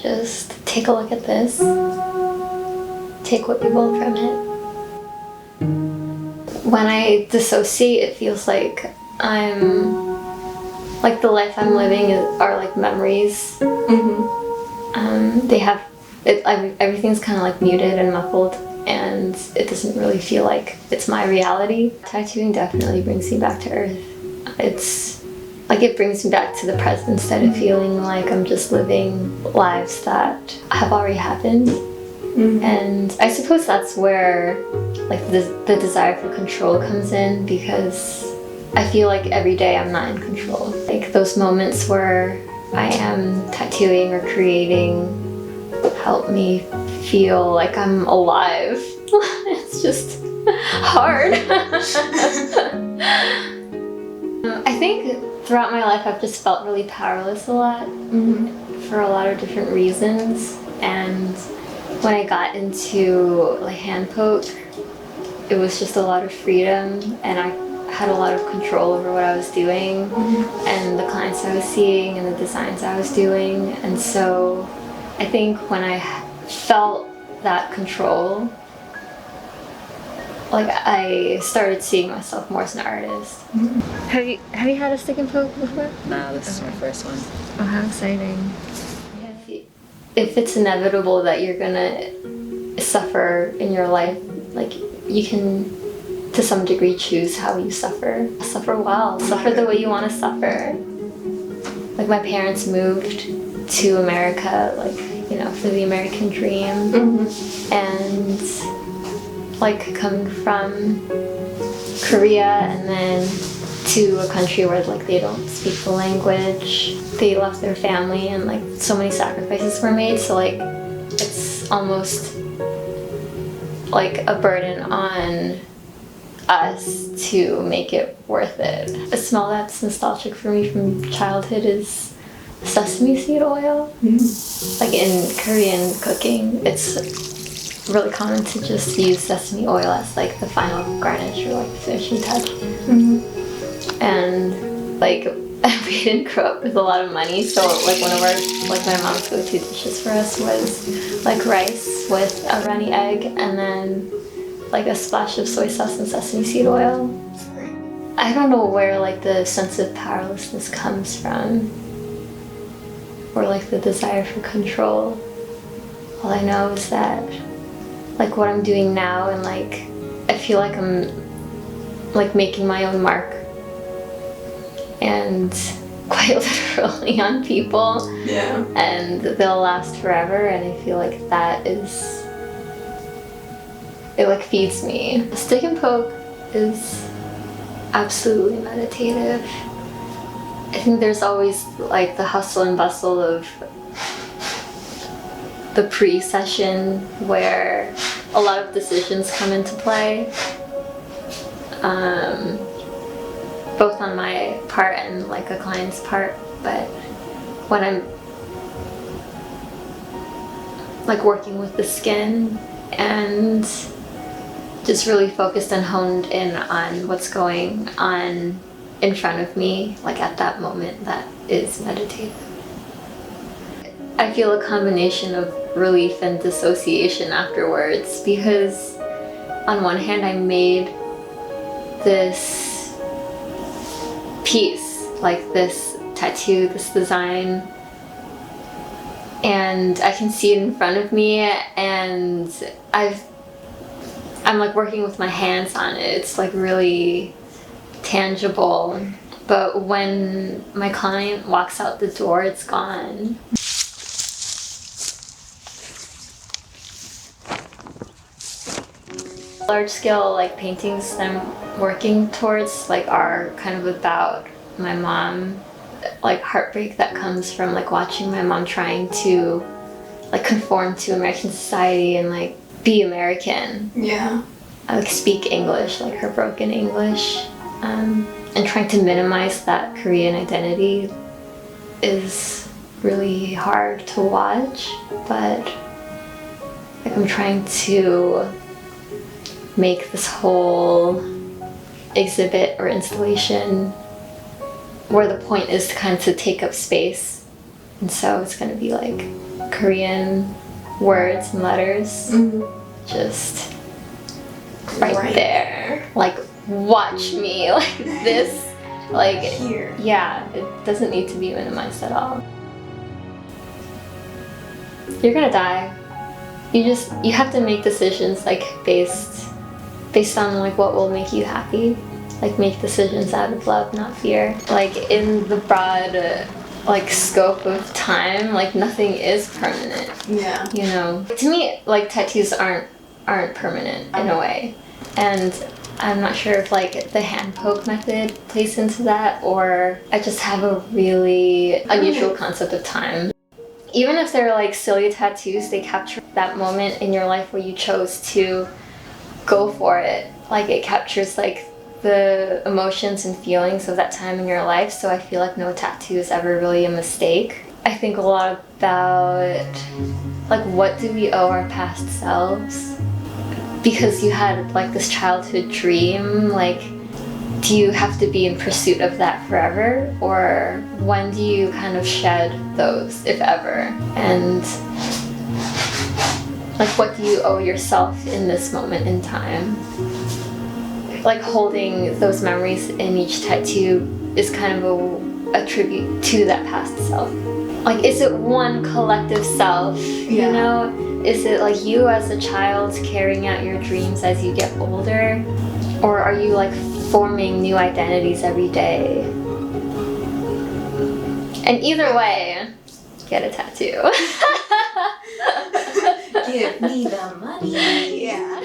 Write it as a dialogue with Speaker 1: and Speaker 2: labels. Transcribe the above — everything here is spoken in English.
Speaker 1: just take a look at this, take what you will from it. When I dissociate, it feels like the life I'm living are like memories. They have, everything's kind of like muted and muffled, and it doesn't really feel like it's my reality. Tattooing definitely brings me back to Earth. It's like it brings me back to the present instead of feeling like I'm just living lives that have already happened. And I suppose that's where like the desire for control comes in, because I feel like every day I'm not in control. Like those moments where I am tattooing or creating help me feel like I'm alive. It's just hard. I think throughout my life I've just felt really powerless a lot for a lot of different reasons. And when I got into like hand poke, it was just a lot of freedom, and I had a lot of control over what I was doing and the clients I was seeing and the designs I was doing. And so I think when I felt that control, like I started seeing myself more as an artist. Have you had a stick and poke before?
Speaker 2: No, this is my first one.
Speaker 1: Oh, how exciting. If it's inevitable that you're gonna suffer in your life, like you can to some degree choose how you suffer. Suffer well, suffer the way you want to suffer. Like my parents moved to America, like, you know, for the American dream. And like coming from Korea and then to a country where like they don't speak the language, they left their family, and like so many sacrifices were made, so like it's almost like a burden on us to make it worth it. A smell that's nostalgic for me from childhood is sesame seed oil. Like in Korean cooking, it's really common to just use sesame oil as like the final garnish or like finishing touch. And like we didn't grow up with a lot of money, so like one of our, like my mom's go-to dishes for us was like rice with a runny egg and then like a splash of soy sauce and sesame seed oil. I don't know where like the sense of powerlessness comes from, or like the desire for control. All I know is that like what I'm doing now, and like I feel like I'm like making my own mark, and quite literally on people.
Speaker 2: Yeah.
Speaker 1: And they'll last forever, and I feel like that is, it like feeds me. Stick and poke is absolutely meditative. I think there's always like the hustle and bustle of the pre-session where a lot of decisions come into play, both on my part and like a client's part. But when I'm like working with the skin and just really focused and honed in on what's going on in front of me, like at that moment, that is meditative. I feel a combination of relief and dissociation afterwards, because on one hand I made this piece, like this tattoo, this design, and I can see it in front of me, and I'm like working with my hands on it. It's like really tangible. But when my client walks out the door, it's gone. Large scale like paintings that I'm working towards like are kind of about my mom, like heartbreak that comes from like watching my mom trying to like conform to American society and like be American.
Speaker 2: Yeah.
Speaker 1: I like speak English, like her broken English, and trying to minimize that Korean identity is really hard to watch. But like I'm trying to make this whole exhibit or installation where the point is to kind of to take up space, and so it's going to be like Korean words and letters. Just right there. Like, watch me. Like this. Like,
Speaker 2: here.
Speaker 1: Yeah, it doesn't need to be minimized at all. You're gonna die. You have to make decisions like based on like what will make you happy. Like, make decisions out of love, not fear. Like, in the broad like scope of time, like nothing is permanent.
Speaker 2: Yeah.
Speaker 1: You know, to me, like tattoos aren't permanent in a way, and I'm not sure if like the hand poke method plays into that, or I just have a really unusual concept of time. Even if they're like silly tattoos, they capture that moment in your life where you chose to go for it. Like, it captures like the emotions and feelings of that time in your life, so I feel like no tattoo is ever really a mistake. I think a lot about like, what do we owe our past selves? Because you had like this childhood dream, like, do you have to be in pursuit of that forever? Or when do you kind of shed those, if ever? And like, what do you owe yourself in this moment in time? Like, holding those memories in each tattoo is kind of a tribute to that past self. Like, is it one collective self, you know? Is it like you as a child carrying out your dreams as you get older? Or are you like forming new identities every day? And either way, get a tattoo.
Speaker 2: Give me the money.
Speaker 1: Yeah.